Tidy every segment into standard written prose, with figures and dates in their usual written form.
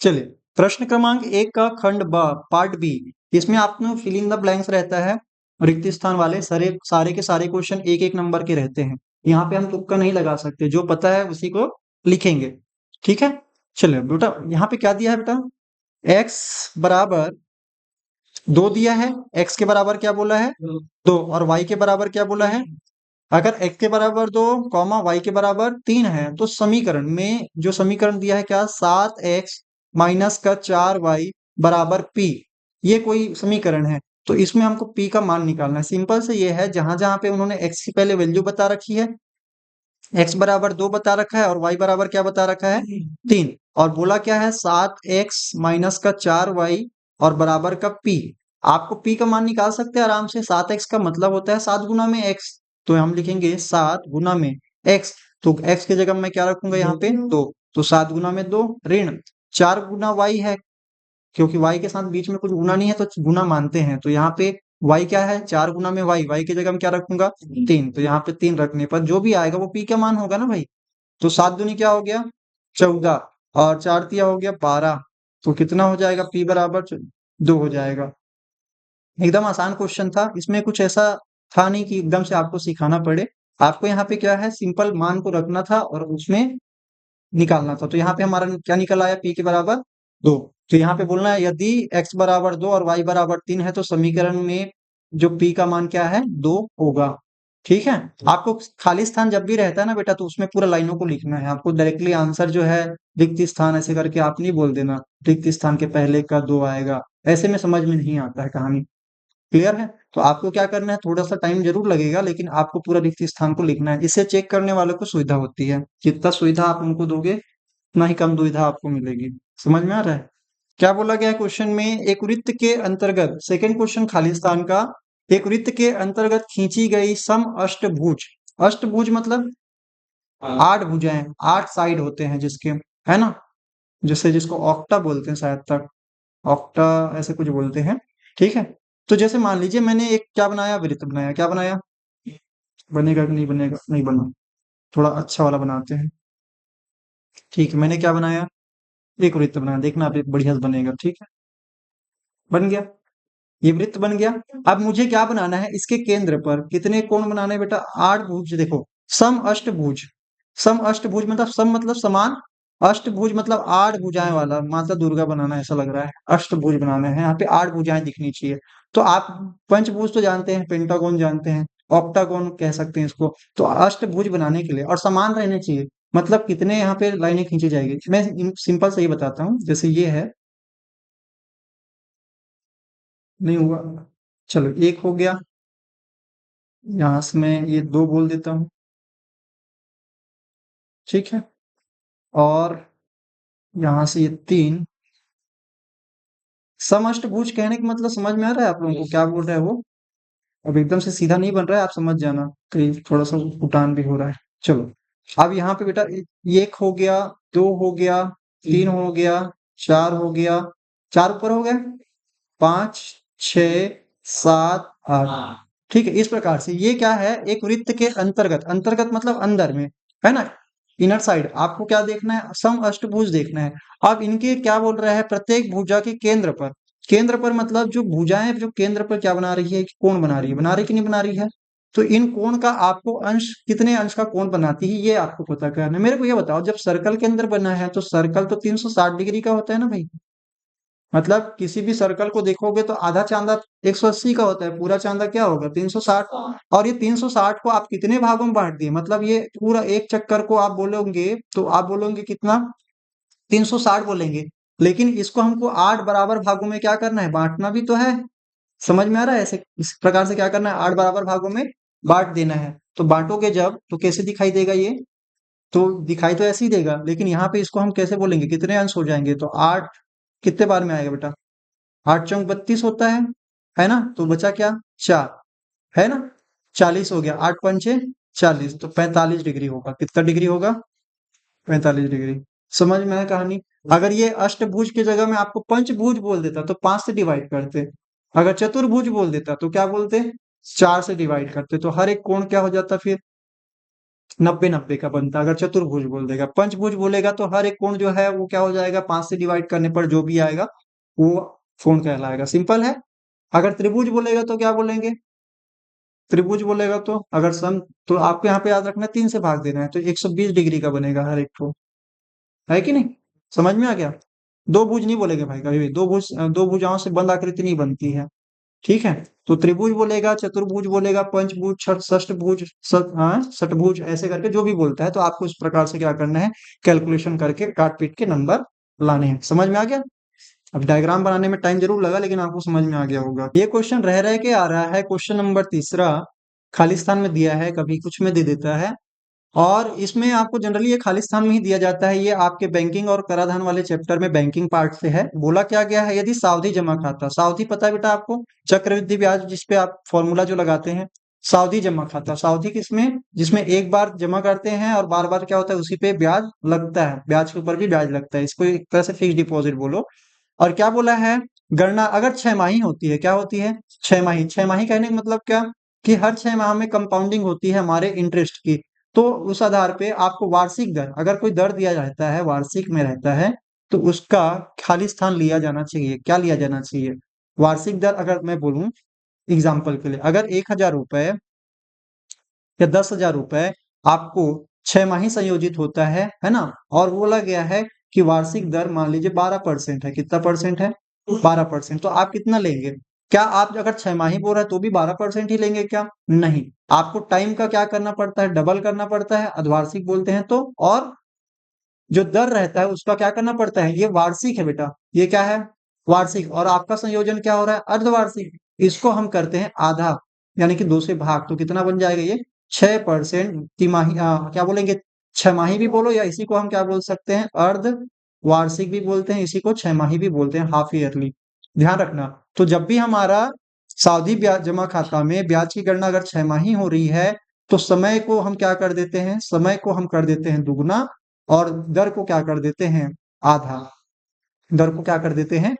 चलिए, प्रश्न क्रमांक 1 का खंड ब पार्ट बी, इसमें आपने फिल इन द ब्लैंक्स रहता है, रिक्त स्थान वाले सारे के सारे क्वेश्चन एक एक नंबर के रहते हैं। यहाँ पे हम तुक्का नहीं लगा सकते, जो पता है उसी को लिखेंगे। ठीक है, चलिए बेटा, यहाँ पे क्या दिया है बेटा, x बराबर 2 दिया है। x के बराबर क्या बोला है, 2, और y के बराबर क्या बोला है। अगर x के बराबर 2 कॉमा y के बराबर 3 है, तो समीकरण में जो समीकरण दिया है क्या, 7x माइनस का 4y बराबर p, ये कोई समीकरण है। तो इसमें हमको p का मान निकालना है। सिंपल से ये है, जहां जहां पे उन्होंने x की पहले वैल्यू बता रखी है, x बराबर 2 बता रखा है और y बराबर क्या बता रखा है, 3, और बोला क्या है 7x माइनस का 4y और बराबर का p। आपको p का मान निकाल सकते हैं आराम से। 7x का मतलब होता है 7 गुना में x, तो हम लिखेंगे 7 गुना में x। तो x की जगह मैं क्या रखूंगा यहाँ पे, 2, तो 7 गुना में 2 ऋण 4 गुना y है, क्योंकि y के साथ बीच में कुछ गुना नहीं है तो गुना मानते हैं। तो यहाँ पे y क्या है, 4 गुना में y की जगह में क्या रखूंगा, 3, तो यहाँ पे 3 रखने पर जो भी आएगा वो p का मान होगा ना भाई। तो 7 दूनी क्या हो गया, 14, और 4 तिया हो गया 12, तो कितना हो जाएगा, p बराबर 2 हो जाएगा। एकदम आसान क्वेश्चन था, इसमें कुछ ऐसा था नहीं कि एकदम से आपको सिखाना पड़े। आपको यहाँ पे क्या है, सिंपल मान को रखना था और उसमें निकालना था। तो यहाँ पे हमारा क्या निकल आया, p के बराबर 2। तो यहाँ पे बोलना है यदि x बराबर 2 और y बराबर 3 है, तो समीकरण में जो p का मान क्या है, 2 होगा। ठीक है, आपको खाली स्थान जब भी रहता है ना बेटा, तो उसमें पूरा लाइनों को लिखना है। आपको डायरेक्टली आंसर जो है रिक्त स्थान ऐसे करके आप नहीं बोल देना, रिक्त स्थान के पहले का 2 आएगा, ऐसे में समझ में नहीं आता है कहानी। क्लियर है, तो आपको क्या करना है, थोड़ा सा टाइम जरूर लगेगा, लेकिन आपको पूरा रिक्त स्थान को लिखना है। इससे चेक करने वालों को सुविधा होती है, जितना सुविधा आप उनको दोगे उतना ही कम दुविधा आपको मिलेगी। समझ में आ रहा है, क्या बोला गया है क्वेश्चन में, एक वृत्त के अंतर्गत, सेकंड क्वेश्चन खाली स्थान का, एक वृत्त के अंतर्गत खींची गई सम अष्टभुज, अष्टभुज मतलब 8 भुजाएं, 8 साइड होते हैं जिसके, है ना, जिससे जिसको ऑक्टा बोलते हैं शायद तक, ऑक्टा ऐसे कुछ बोलते हैं। ठीक है, तो जैसे मान लीजिए मैंने एक क्या बनाया, वृत्त बनाया, क्या बनाया, बनेगा कि नहीं बनेगा, नहीं बना, थोड़ा अच्छा वाला बनाते हैं। ठीक है, मैंने क्या बनाया, एक वृत्त बनाया, देखना आप एक बढ़िया से बनेगा। ठीक है, बन गया, ये वृत्त बन गया। अब मुझे क्या बनाना है, इसके केंद्र पर कितने कोण बनाने हैं बेटा, 8 भुज। देखो, सम अष्टभुज, सम अष्टभुज मतलब सम मतलब समान, अष्टभुज मतलब 8 भुजाएं वाला, माता दुर्गा बनाना है, ऐसा लग रहा है अष्टभुज बनाना है, यहाँ पे 8 भुजाएं दिखनी चाहिए। तो आप पंचभुज तो जानते हैं, पेंटागोन जानते हैं, ऑक्टागोन कह सकते हैं इसको। तो अष्टभुज बनाने के लिए, और समान रहने चाहिए, मतलब कितने यहाँ पे लाइनें खींची जाएगी। मैं सिंपल से ही बताता हूँ, जैसे ये है, नहीं हुआ, चलो एक हो गया, यहाँ से मैं ये 2 बोल देता हूँ। ठीक है, और यहाँ से ये 3। समअष्टभुज कहने का मतलब समझ में आ रहा है आप लोगों को क्या बोल रहा है वो। अब एकदम से सीधा नहीं बन रहा है, आप समझ जाना, कहीं थोड़ा सा उठान भी हो रहा है। चलो, अब यहाँ पे बेटा, एक हो गया, 2 हो गया, 3 हो गया, 4 हो गया, 4 ऊपर हो गया, 5, 6, 7, 8। ठीक है, इस प्रकार से ये क्या है, एक वृत्त के अंतर्गत, अंतर्गत मतलब अंदर में, है ना, इनर साइड। आपको क्या देखना है, सम अष्टभुज देखना है। अब इनके क्या बोल रहा है, प्रत्येक भुजा के केंद्र पर, केंद्र पर मतलब जो भुजाएं जो केंद्र पर क्या बना रही है, कोण बना रही है, बना रही कि नहीं बना रही है। तो इन कोण का आपको अंश, कितने अंश का कोण बनाती है, ये आपको पता करना है। मेरे को ये बताओ, जब सर्कल के अंदर बना है तो सर्कल तो 360 डिग्री का होता है ना भाई। मतलब किसी भी सर्कल को देखोगे तो आधा चांदा 180 का होता है, पूरा चांदा क्या होगा, 360। और ये 360 को आप कितने भागों में बांट दिए, मतलब ये पूरा एक चक्कर को आप बोलोगे तो आप बोलोगे कितना, 360 बोलेंगे। लेकिन इसको हमको 8 बराबर भागों में क्या करना है, बांटना भी तो है। समझ में आ रहा है, ऐसे इस प्रकार से क्या करना है, 8 बराबर भागों में बांट देना है। तो बांटोगे जब तो कैसे दिखाई देगा ये, तो दिखाई तो ऐसे ही देगा, लेकिन यहाँ पे इसको हम कैसे बोलेंगे, कितने अंश हो जाएंगे, तो 8 कितने बार में आएगा बेटा, 8 चौक 32 होता है ना, तो बचा क्या, 4, है ना, 40 हो गया, 8 पंचे 40, तो 45 डिग्री होगा। कितना डिग्री होगा, 45 डिग्री। समझ में है कहानी। अगर ये अष्टभुज की जगह में आपको पंचभुज बोल देता तो 5 से डिवाइड करते, अगर चतुर्भुज बोल देता तो क्या बोलते, 4 से डिवाइड करते, तो हर एक कोण क्या हो जाता फिर, 90 90 का बनता है अगर चतुर्भुज बोल देगा। पंचभुज बोलेगा तो हर एक कोण जो है वो क्या हो जाएगा, 5 से डिवाइड करने पर जो भी आएगा वो कोण कहलाएगा। सिंपल है। अगर त्रिभुज बोलेगा तो क्या बोलेंगे, त्रिभुज बोलेगा तो अगर सम, तो आपको यहाँ पे याद रखना है 3 से भाग देना है तो 120 डिग्री का बनेगा हर एक को, है कि नहीं? समझ में आ गया? दो भुज नहीं बोलेंगे भाई कभी भी, दो भुजाओं से बंद आकृति नहीं बनती है। ठीक है, तो त्रिभुज बोलेगा, चतुर्भुज बोलेगा, पंचभुज, षष्टभुज, षटभुज, ऐसे करके जो भी बोलता है तो आपको इस प्रकार से क्या करना है, कैलकुलेशन करके काट पीट के नंबर लाने हैं। समझ में आ गया? अब डायग्राम बनाने में टाइम जरूर लगा लेकिन आपको समझ में आ गया होगा। ये क्वेश्चन रह रह के आ रहा है, क्वेश्चन नंबर तीसरा, खालिस्तान में दिया है, कभी कुछ में दे देता है। और इसमें आपको जनरली ये खालिस्तान में ही दिया जाता है। ये आपके बैंकिंग और कराधान वाले चैप्टर में बैंकिंग पार्ट से है। बोला क्या गया है, यदि सावधि जमा खाता, सावधि पता है बेटा आपको, चक्रवृद्धि ब्याज जिसपे आप फॉर्मूला जो लगाते हैं, सावधि जमा खाता, सावधि किसमें, जिसमें एक बार जमा करते हैं और बार बार क्या होता है उसी पे ब्याज लगता है, ब्याज के ऊपर भी ब्याज लगता है, इसको एक तरह से फिक्स डिपॉजिट बोलो। और क्या बोला है, गणना अगर 6 माही होती है, क्या होती है, 6 माही, 6 माही कहने का मतलब क्या, कि हर 6 माह में कंपाउंडिंग होती है हमारे इंटरेस्ट की। तो उस आधार पे आपको वार्षिक दर, अगर कोई दर दिया जाता है वार्षिक में रहता है तो उसका खाली स्थान लिया जाना चाहिए। क्या लिया जाना चाहिए, वार्षिक दर। अगर मैं बोलूं एग्जाम्पल के लिए, अगर 1,000 रुपए या 10,000 रुपए आपको 6 माही संयोजित होता है ना, और बोला गया है कि वार्षिक दर मान लीजिए 12% है, कितना परसेंट है, 12%, तो आप कितना लेंगे? क्या आप अगर 6 माही बोल रहे हैं तो भी 12% ही लेंगे क्या? नहीं, आपको टाइम का क्या करना पड़ता है, डबल करना पड़ता है, अर्धवार्षिक बोलते हैं तो। और जो दर रहता है उसका क्या करना पड़ता है, ये वार्षिक है बेटा, ये क्या है, वार्षिक। और आपका संयोजन क्या हो रहा है, अर्धवार्षिक। इसको हम करते हैं आधा, यानी कि 2 से भाग, तो कितना बन जाएगा ये, 6% तिमाही, क्या बोलेंगे, 6 माही भी बोलो, या इसी को हम क्या बोल सकते हैं, अर्ध वार्षिक भी बोलते हैं, इसी को 6 माही भी बोलते हैं, हाफ ईयरली। ध्यान रखना। तो जब भी हमारा सावधि ब्याज जमा खाता में ब्याज की गणना अगर 6 माही हो रही है तो समय को हम क्या कर देते हैं, समय को हम कर देते हैं दुगुना, और दर को क्या कर देते हैं, आधा, दर को क्या कर देते हैं।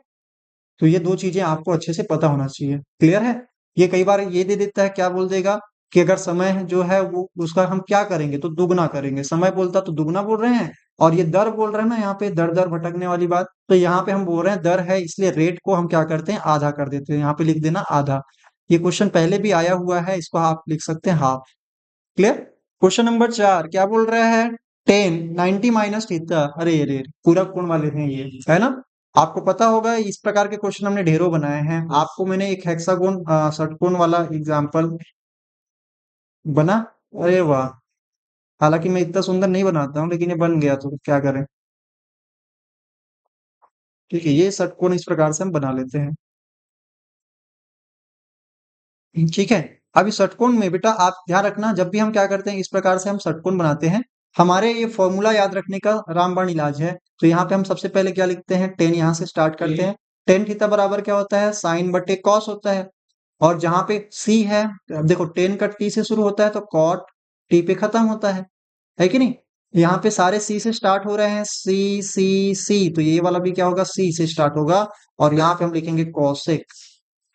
तो ये दो चीजें आपको अच्छे से पता होना चाहिए। क्लियर है? ये कई बार ये दे देता है, क्या बोल देगा कि अगर समय जो है वो उसका हम क्या करेंगे, तो दुगना करेंगे, समय बोलता तो दुगना बोल रहे हैं, और ये दर बोल रहे हैं ना, यहाँ पे दर दर भटकने वाली बात, तो यहाँ पे हम बोल रहे हैं दर है, इसलिए रेट को हम क्या करते हैं, आधा कर देते हैं, यहाँ पे लिख देना आधा। ये क्वेश्चन पहले भी आया हुआ है, इसको आप लिख सकते हैं हाफ। क्लियर? क्वेश्चन नंबर 4 क्या बोल रहा है, 10 90 - थीटा, अरे अरे पूरक कोण वाले हैं ये, है ना? आपको पता होगा इस प्रकार के क्वेश्चन हमने ढेरों बनाए हैं। आपको मैंने एक हेक्सागोन षटकोण वाला एग्जांपल बना, अरे वाह, हालांकि मैं इतना सुंदर नहीं बनाता हूँ लेकिन ये बन गया तो क्या करें। ठीक है, ये षटकोण इस प्रकार से हम बना लेते हैं। ठीक है, अब इस षटकोण में बेटा आप ध्यान रखना, जब भी हम क्या करते हैं इस प्रकार से हम षटकोण बनाते हैं, हमारे ये फॉर्मूला याद रखने का रामबाण इलाज है। तो यहाँ पे हम सबसे पहले क्या लिखते हैं, 10 यहाँ से स्टार्ट करते हैं। 10 थीटा बराबर क्या होता है, साइन बटे कॉस होता है। और जहां पे सी है, अब देखो 10 का टी से शुरू होता है तो कॉट टी पे खत्म होता है कि नहीं? यहाँ पे सारे सी से स्टार्ट हो रहे हैं, सी सी सी, तो ये वाला भी क्या होगा, सी से स्टार्ट होगा। और यहाँ पे हम लिखेंगे कॉसेक,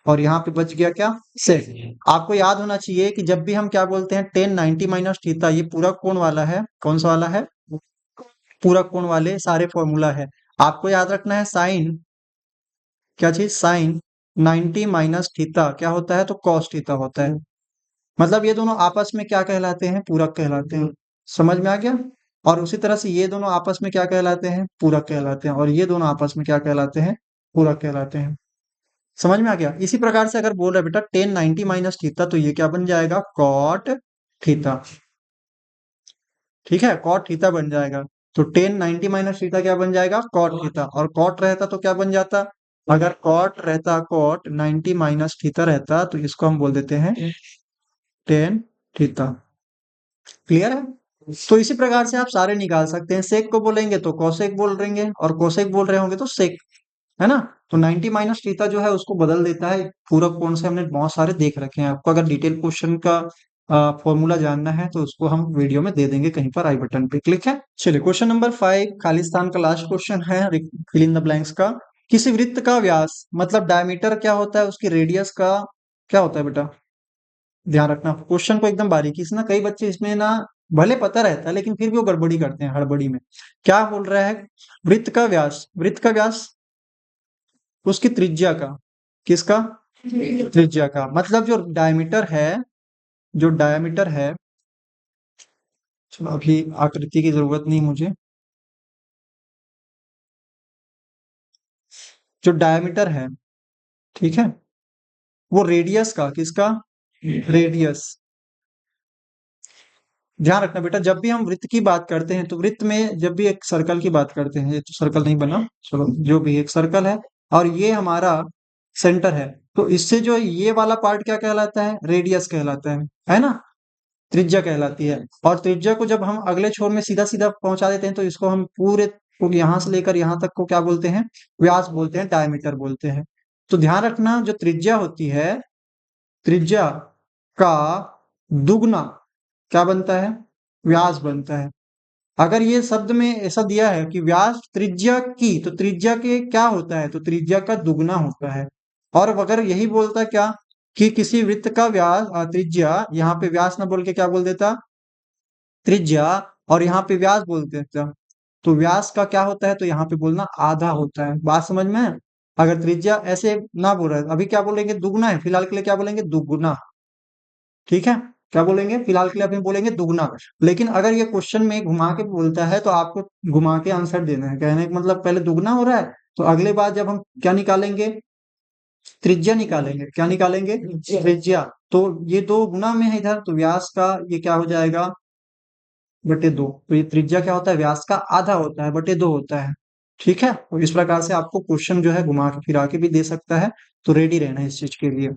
और यहाँ पे बच गया क्या, सेक। आपको याद होना चाहिए कि जब भी हम क्या बोलते हैं 10 90 - थीटा, ये पूरा कोण वाला है, कौन सा वाला है, पूरा कोण वाले सारे फॉर्मूला है। आपको याद रखना है साइन, क्या चीज, साइन 90 - थीटा क्या होता है, तो कॉस थीटा होता है। मतलब ये दोनों आपस में क्या कहलाते हैं, पूरक कहलाते हैं। समझ में आ गया? और उसी तरह से ये दोनों आपस में क्या कहलाते हैं, पूरक कहलाते हैं, और ये दोनों आपस में क्या कहलाते हैं, पूरक कहलाते हैं। समझ में आ गया? इसी प्रकार से अगर बोल रहे बेटा 10 90 - थीटा, तो ये क्या बन जाएगा, कॉट थीटा। ठीक है, कॉट थीटा बन जाएगा। तो 10 90 - थीटा क्या बन जाएगा, कॉट थीटा। और कॉट रहता तो क्या बन जाता, अगर कॉट रहता, कॉट 90 - थीटा रहता तो इसको हम बोल देते हैं 10 थीटा। क्लियर है? तो इसी प्रकार से आप सारे निकाल सकते हैं। सेक को बोलेंगे तो कोसेक बोल देंगे, और कोसेक बोल रहे होंगे तो सेक, है ना? तो 90 - थीटा जो है उसको बदल देता है। पूरक कोण से हमने बहुत सारे देख रखे हैं। आपको अगर डिटेल क्वेश्चन का फॉर्मूला जानना है तो उसको हम वीडियो में दे देंगे कहीं पर, आई बटन पे क्लिक है। चलिए क्वेश्चन नंबर 5 खालिस्तान का लास्ट क्वेश्चन है, फिल इन द ब्लैंक्स का। किसी वृत्त का व्यास मतलब डायमीटर क्या होता है, उसकी रेडियस का क्या होता है बेटा? ध्यान रखना क्वेश्चन को एकदम बारीकी से ना, कई बच्चे इसमें ना भले पता रहता है लेकिन फिर भी वो गड़बड़ी करते हैं हड़बड़ी में। क्या बोल रहा है? वृत्त का व्यास उसकी त्रिज्या का, किसका? त्रिज्या का, मतलब जो डायमीटर है, चलो अभी आकृति की जरूरत नहीं मुझे। जो डायमीटर है, ठीक है, वो रेडियस का, किसका? रेडियस। ध्यान रखना बेटा, जब भी हम वृत्त की बात करते हैं तो वृत्त में जब भी एक सर्कल की बात करते हैं, ये तो सर्कल नहीं बना, चलो जो भी एक सर्कल है और ये हमारा सेंटर है, तो इससे जो ये वाला पार्ट क्या कहलाता है? रेडियस कहलाता है ना? त्रिज्या कहलाती है। और त्रिज्या को जब हम अगले छोर में सीधा सीधा पहुंचा देते हैं तो इसको हम पूरे को यहां से लेकर यहां तक को क्या बोलते हैं? व्यास बोलते हैं, डायमीटर बोलते हैं। तो ध्यान रखना, जो त्रिज्या होती है, त्रिज्या का दुगना क्या बनता है? व्यास बनता है। अगर ये शब्द में ऐसा दिया है कि व्यास त्रिज्या की, तो त्रिज्या के क्या होता है? तो त्रिज्या का दुगना होता है। और अगर यही बोलता क्या कि किसी वृत्त का व्यास त्रिज्या, यहाँ पे व्यास ना बोल के क्या बोल देता? त्रिज्या, और यहाँ पे व्यास बोल देता, तो व्यास का क्या होता है? तो यहाँ पे बोलना आधा होता है। बात समझ में है? अगर त्रिज्या ऐसे ना बोल रहा है, अभी क्या बोलेंगे? दुगना है, फिलहाल के लिए क्या बोलेंगे? दुगुना। ठीक है, क्या बोलेंगे? फिलहाल के लिए अभी बोलेंगे दुगना। लेकिन अगर ये क्वेश्चन में घुमा के बोलता है तो आपको घुमा के आंसर देना है। कहने का मतलब पहले दुगना हो रहा है तो अगले बार जब हम क्या निकालेंगे? त्रिज्या निकालेंगे। क्या निकालेंगे? त्रिज्या। तो ये दो गुना में है इधर, तो व्यास का ये क्या हो जाएगा? बटे दो। तो ये त्रिज्या क्या होता है? व्यास का आधा होता है, बटे दो होता है। ठीक है, तो इस प्रकार से आपको क्वेश्चन जो है घुमा के फिरा के भी दे सकता है, तो रेडी रहना है इस चीज के लिए।